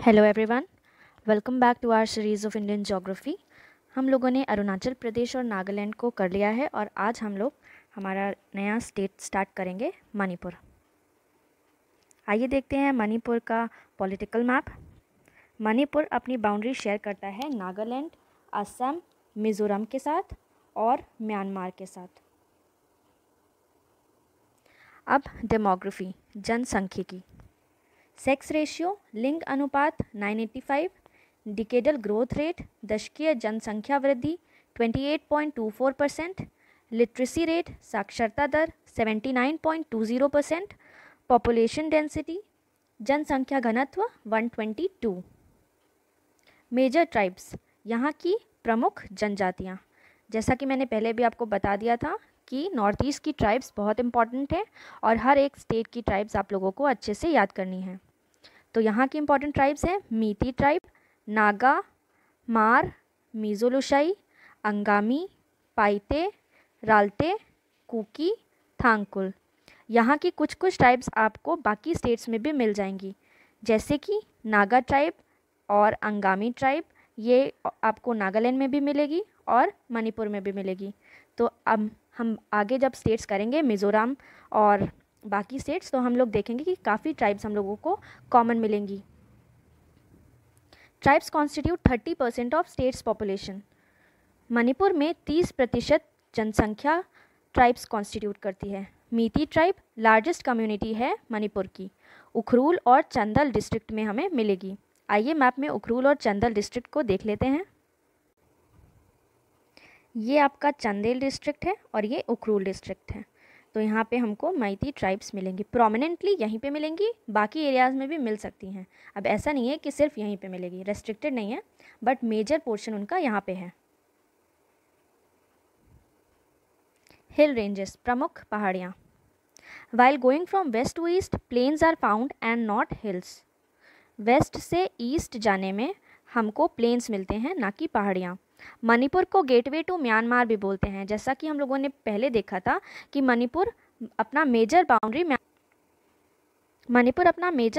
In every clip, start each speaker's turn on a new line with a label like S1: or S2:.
S1: Hello everyone, welcome back to our series of Indian geography. हम लोगों ने अरुणाचल प्रदेश और नागालैंड को कर लिया है और आज हम लोग हमारा नया स्टेट स्टार्ट करेंगे, मणिपुर। आइए देखते हैं मणिपुर का पॉलिटिकल मैप। मणिपुर अपनी बाउंड्री शेयर करता है नागालैंड, असम, मिज़ोरम के साथ और म्यांमार के साथ। अब डेमोग्राफी, जनसांख्यिकी। सेक्स रेशियो, लिंग अनुपात 985, डिकेडल ग्रोथ रेट, दशकीय जनसंख्या वृद्धि 28.24%, लिटरेसी रेट साक्षरता दर 79.20%, पॉपुलेशन डेंसिटी जनसंख्या घनत्व 122। मेजर ट्राइब्स, यहाँ की प्रमुख जनजातियाँ। जैसा कि मैंने पहले भी आपको बता दिया था कि नॉर्थ ईस्ट की ट्राइब्स बहुत इंपॉर्टेंट है और हर एक स्टेट की ट्राइब्स आप लोगों को अच्छे से याद करनी है। तो यहाँ की इंपॉर्टेंट ट्राइब्स हैं मीती ट्राइब, नागा, मार, मीजोलुशाई, अंगामी, पाइते, राल्टे, कुकी, थांगकुल। यहाँ की कुछ कुछ ट्राइब्स आपको बाकी स्टेट्स में भी मिल जाएंगी, जैसे कि नागा ट्राइब और अंगामी ट्राइब, ये आपको नागालैंड में भी मिलेगी और मणिपुर में भी मिलेगी। तो अब हम आगे जब स्टेट्स करेंगे मिज़ोरम और बाकी स्टेट्स, तो हम लोग देखेंगे कि काफ़ी ट्राइब्स हम लोगों को कॉमन मिलेंगी। Tribes constitute 30% of states population. Manipur में 30% जनसंख्या ट्राइब्स कॉन्स्टिट्यूट करती है। मीती ट्राइब लार्जेस्ट कम्युनिटी है मणिपुर की, उखरूल और चंदल डिस्ट्रिक्ट में हमें मिलेगी। आइए मैप में उखरूल और चंदल डिस्ट्रिक्ट को देख लेते हैं। ये आपका चंदेल डिस्ट्रिक्ट है और ये उखरूल डिस्ट्रिक्ट है। तो यहाँ पे हमको मैती ट्राइब्स मिलेंगी, प्रोमिनेंटली यहीं पे मिलेंगी, बाकी एरियाज़ में भी मिल सकती हैं। अब ऐसा नहीं है कि सिर्फ यहीं पे मिलेगी, रेस्ट्रिक्टेड नहीं है, बट मेजर पोर्शन उनका यहाँ पे है। हिल रेंजेस, प्रमुख पहाड़ियाँ। While going from west to east, plains are found and not hills. West से ईस्ट जाने में हमको प्लेन्स मिलते हैं, ना कि पहाड़ियाँ। मणिपुर को गेटवे टू म्यांमार भी बोलते हैं, जैसा कि हम लोगों ने पहले देखा था कि मणिपुर अपना मेजर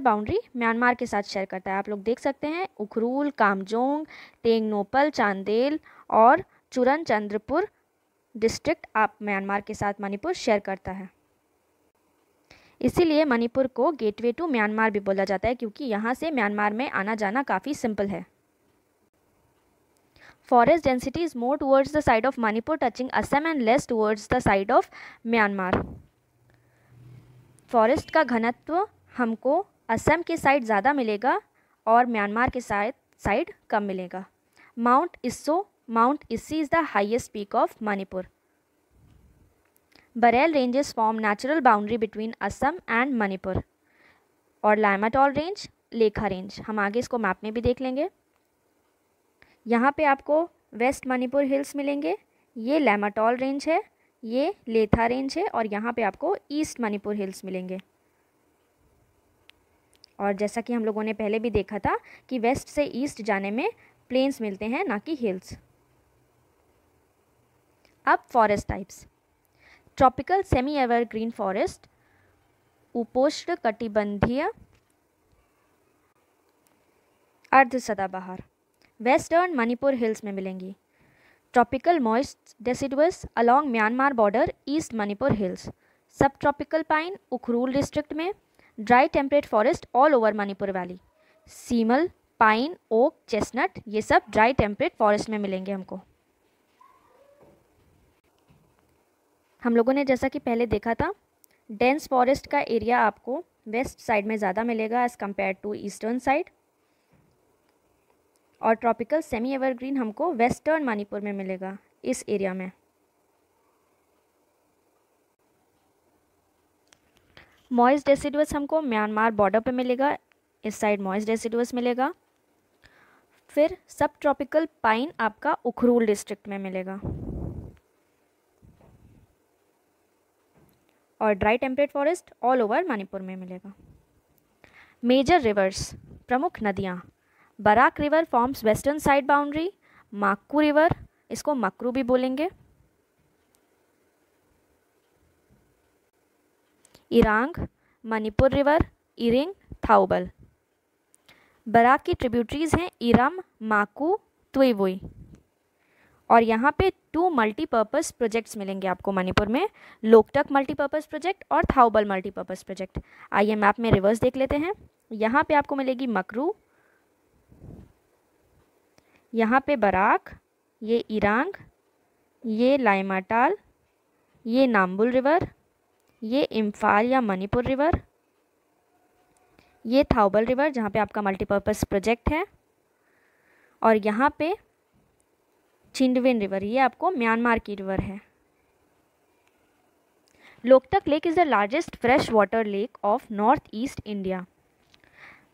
S1: बाउंड्री म्यांमार के साथ शेयर करता है। आप लोग देख सकते हैं उखरूल, कामजोंग, टेंगनोपल, चांदेल और चुरन चंद्रपुर डिस्ट्रिक्ट आप म्यांमार के साथ मणिपुर शेयर करता है। इसीलिए मणिपुर को गेटवे टू म्यांमार भी बोला जाता है, क्योंकि यहाँ से म्यांमार में आना जाना काफ़ी सिंपल है। Forest density is more towards the side of Manipur touching Assam and less towards the side of Myanmar. Forest का घनत्व हमको असम के साइड ज़्यादा मिलेगा और म्यांमार के साइड कम मिलेगा। माउंट इस्सी is the highest peak of Manipur. Barail ranges form natural boundary between Assam and Manipur. और लामाटॉल रेंज, लेखा रेंज, हम आगे इसको मैप में भी देख लेंगे। यहाँ पे आपको वेस्ट मणिपुर हिल्स मिलेंगे, ये लामाटॉल रेंज है, ये लेथा रेंज है, और यहाँ पे आपको ईस्ट मणिपुर हिल्स मिलेंगे। और जैसा कि हम लोगों ने पहले भी देखा था कि वेस्ट से ईस्ट जाने में प्लेन्स मिलते हैं, ना कि हिल्स। अब forest types. Tropical semi evergreen forest, उपोष्ण कटिबंधीय अर्ध सदाबहार, वेस्टर्न मणिपुर हिल्स में मिलेंगी। Tropical moist deciduous along Myanmar border, east Manipur hills. Sub tropical pine Ukhrul district में। Dry temperate forest all over Manipur valley. Semal, pine, oak, chestnut, ये सब ड्राई टेम्परेट फॉरेस्ट में मिलेंगे हमको। हम लोगों ने जैसा कि पहले देखा था, डेंस फॉरेस्ट का एरिया आपको वेस्ट साइड में ज़्यादा मिलेगा as compare to eastern side, और ट्रॉपिकल सेमी एवरग्रीन हमको वेस्टर्न मणिपुर में मिलेगा, इस एरिया में। मॉइस्ट डेसिडुअस हमको म्यांमार बॉर्डर पे मिलेगा, इस साइड मॉइस्ट डेसिडुअस मिलेगा। फिर सब ट्रॉपिकल पाइन आपका उखरूल डिस्ट्रिक्ट में मिलेगा, और dry temperate forest all over Manipur में मिलेगा। मेजर रिवर्स, प्रमुख नदियाँ। Barak river forms western side boundary. Makku river, इसको मकरू भी बोलेंगे। इरांग, मणिपुर रिवर, इरिंग, थाउबल। बराक की ट्रिब्यूटरीज हैं इरम, माकू, तुइवुई। और यहाँ पे 2 मल्टीपर्पज़ प्रोजेक्ट्स मिलेंगे आपको मणिपुर में, लोकटक मल्टीपर्पज़ प्रोजेक्ट और थाउबल मल्टीपर्पज़ प्रोजेक्ट। आइए मैप में रिवर्स देख लेते हैं। यहाँ पे आपको मिलेगी मकरू, यहाँ पे बराक, ये इरांग, ये लाइमाटाल, ये नाम्बुल रिवर, ये इम्फाल या मणिपुर रिवर, ये थाउबल रिवर जहाँ पे आपका मल्टीपर्पज़ प्रोजेक्ट है, और यहाँ पे चिंडविन रिवर, ये आपको म्यांमार की रिवर है। Loktak lake is the largest fresh water lake of north east India.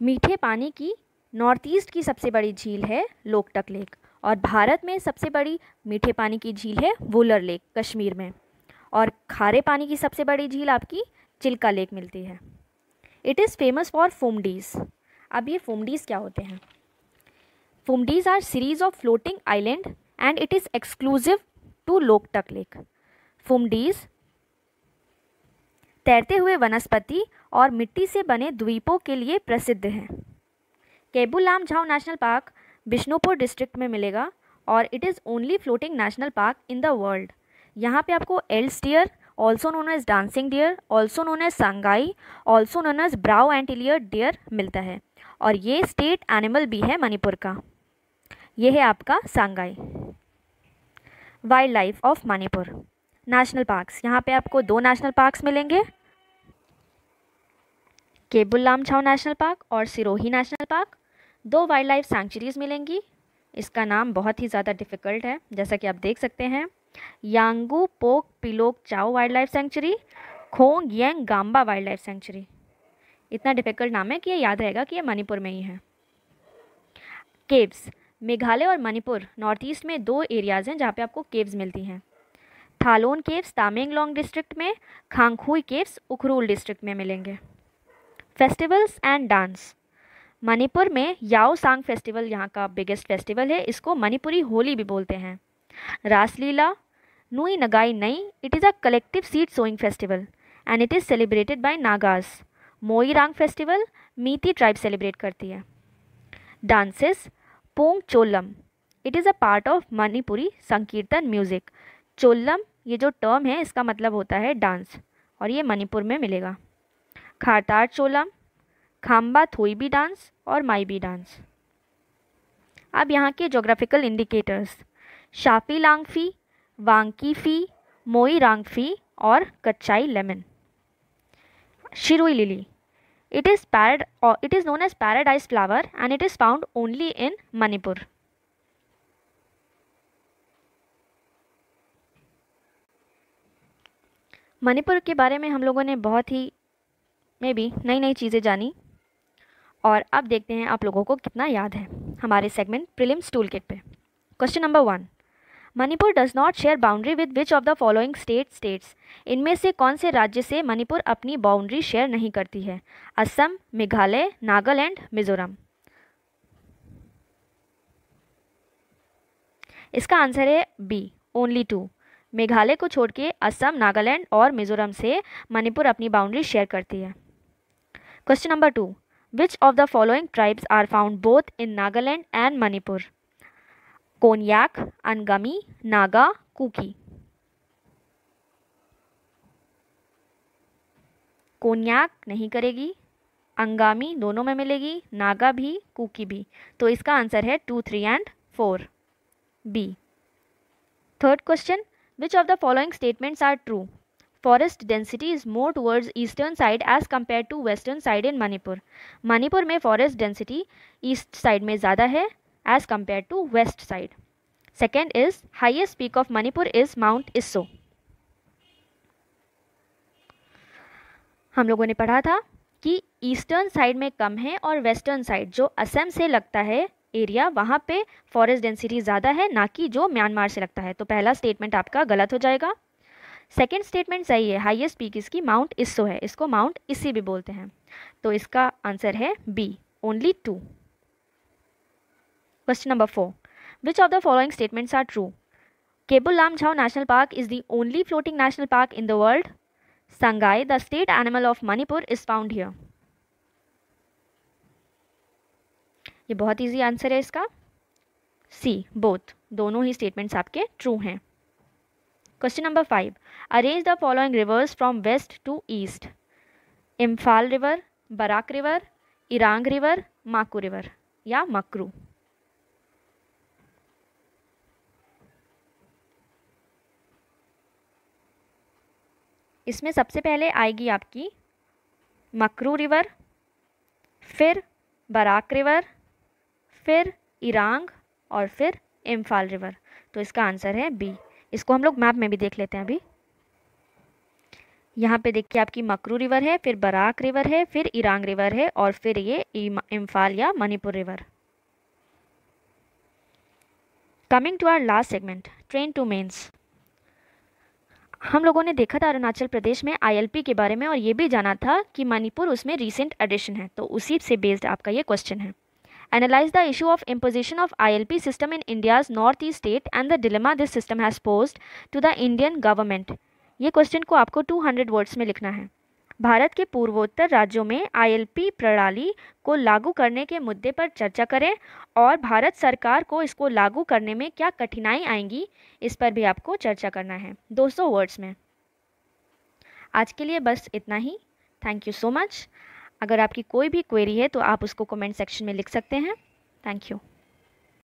S1: मीठे पानी की नॉर्थ ईस्ट की सबसे बड़ी झील है लोकटक लेक, और भारत में सबसे बड़ी मीठे पानी की झील है वुलर लेक कश्मीर में, और खारे पानी की सबसे बड़ी झील आपकी चिल्का लेक मिलती है। It is famous for phumdis. अब ये फुमडीज क्या होते हैं? Phumdis are series of floating island and it is exclusive to Loktak lake. Phumdis तैरते हुए वनस्पति और मिट्टी से बने द्वीपों के लिए प्रसिद्ध हैं। Keibul Lamjao national park Bishnupur district में मिलेगा, और it is only floating national park in the world. यहाँ पे आपको Eld's deer, also known as dancing deer, also known as Sangai, also known as brow antlered deer मिलता है, और ये स्टेट एनिमल भी है मणिपुर का। ये है आपका Sangai. Wild life of Manipur. National parks, यहाँ पे आपको 2 नेशनल पार्क्स मिलेंगे, केबुल लामझाओ नेशनल पार्क और Sirohi national park. 2 wild life sanctuaries मिलेंगी, इसका नाम बहुत ही ज़्यादा डिफ़िकल्ट है जैसा कि आप देख सकते हैं। यांगू Pok Pilok Chao wild life sanctuary, Khong Yeng Gamba wild life sanctuary. इतना डिफ़िकल्ट नाम है कि ये याद रहेगा कि ये मणिपुर में ही है। केव्स, मेघालय और मणिपुर नॉर्थ ईस्ट में 2 एरियाज़ हैं जहाँ पे आपको केव्स मिलती हैं। थालोन केव्स तामेंगलोंग डिस्ट्रिक्ट में, खांगखुई केव्स उखरूल डिस्ट्रिक्ट में मिलेंगे। Festivals and dance. मणिपुर में याओ सांग फेस्टिवल यहाँ का बिगेस्ट फेस्टिवल है, इसको मणिपुरी होली भी बोलते हैं। रासलीला, Nui Ngai Nai, it is a collective seed sowing festival and it is celebrated by Nagas. Moirang festival Meitei tribe celebrate करती है। Dances, Pung Cholom, it is a part of Manipuri Sankirtan music. Cholom ये जो टर्म है इसका मतलब होता है डांस, और ये मणिपुर में मिलेगा। खारतार चोलम, खाम्बा थोईबी डांस और माईबी डांस। अब यहाँ के geographical indicators, Shaphee Lanphee, Wangkheiphee, Moirangphee और Kachai lemon. Shirui lily, it is known as paradise flower and it is found only in Manipur. Manipur के बारे में हम लोगों ने बहुत ही नई नई चीज़ें जानी, और अब देखते हैं आप लोगों को कितना याद है हमारे सेगमेंट प्रीलिम्स टूल किट पे। Question number 1, Manipur does not share boundary with which of the following states. इनमें से कौन से राज्य से मणिपुर अपनी बाउंड्री शेयर नहीं करती है? असम, मेघालय, नागालैंड, मिजोरम। इसका आंसर है बी, ओनली 2। मेघालय को छोड़ के असम, नागालैंड और मिजोरम से मणिपुर अपनी बाउंड्री शेयर करती है। Question number 2, which of the following tribes are found both in Nagaland and Manipur? Konyak, Angami, Naga, Kuki. Konyak नहीं करेगी, अंगामी दोनों में मिलेगी, नागा भी, कुकी भी। तो इसका आंसर है 2, 3 and 4, B. Third question, which of the following statements are true? Forest density is more towards eastern side as compare to western side in Manipur. Manipur में फॉरेस्ट डेंसिटी ईस्ट साइड में ज़्यादा है as compared to west side. Second is highest peak of Manipur is Mount Isso. हम लोगों ने पढ़ा था कि ईस्टर्न साइड में कम है और वेस्टर्न साइड जो असम से लगता है एरिया वहाँ पे फॉरेस्ट डेंसिटी ज़्यादा है, ना कि जो म्यांमार से लगता है। तो पहला स्टेटमेंट आपका गलत हो जाएगा। सेकेंड स्टेटमेंट सही है, हाईएस्ट पीक इसकी माउंट इस्सो है, इसको माउंट इसी भी बोलते हैं। तो इसका आंसर है B, only 2। Question number 4. Which of the following statements are true? Kebul Lamjau National Park is the only floating national park in the world. Sangai, the state animal of Manipur, is found here. ये बहुत easy answer है इसका, C both, दोनों ही statements आपके true हैं। Question number 5, arrange the following rivers from west to east. Imphal river, Barak river, Irang river, Maku river या मकरू। इसमें सबसे पहले आएगी आपकी मकरू रिवर, फिर बराक रिवर, फिर इरांग और फिर इम्फाल रिवर। तो इसका आंसर है बी। इसको हम लोग मैप में भी देख लेते हैं अभी। यहाँ पे देखिए आपकी मकरू रिवर है, फिर बराक रिवर है, फिर इरांग रिवर है और फिर ये इम्फाल या Manipur river. Coming to our last segment, train to mains. हम लोगों ने देखा था अरुणाचल प्रदेश में ILP के बारे में और ये भी जाना था कि मणिपुर उसमें रिसेंट एडिशन है, तो उसी से बेस्ड आपका ये क्वेश्चन है। Analyse the issue of imposition of ILP system in India's North East state and the dilemma this system has posed to the Indian government. ये क्वेश्चन को आपको 200 वर्ड्स में लिखना है। भारत के पूर्वोत्तर राज्यों में ILP प्रणाली को लागू करने के मुद्दे पर चर्चा करें और भारत सरकार को इसको लागू करने में क्या कठिनाई आएंगी, इस पर भी आपको चर्चा करना है 200 वर्ड्स में। आज के लिए बस इतना ही। Thank you so much. अगर आपकी कोई भी क्वेरी है तो आप उसको कमेंट सेक्शन में लिख सकते हैं। Thank you.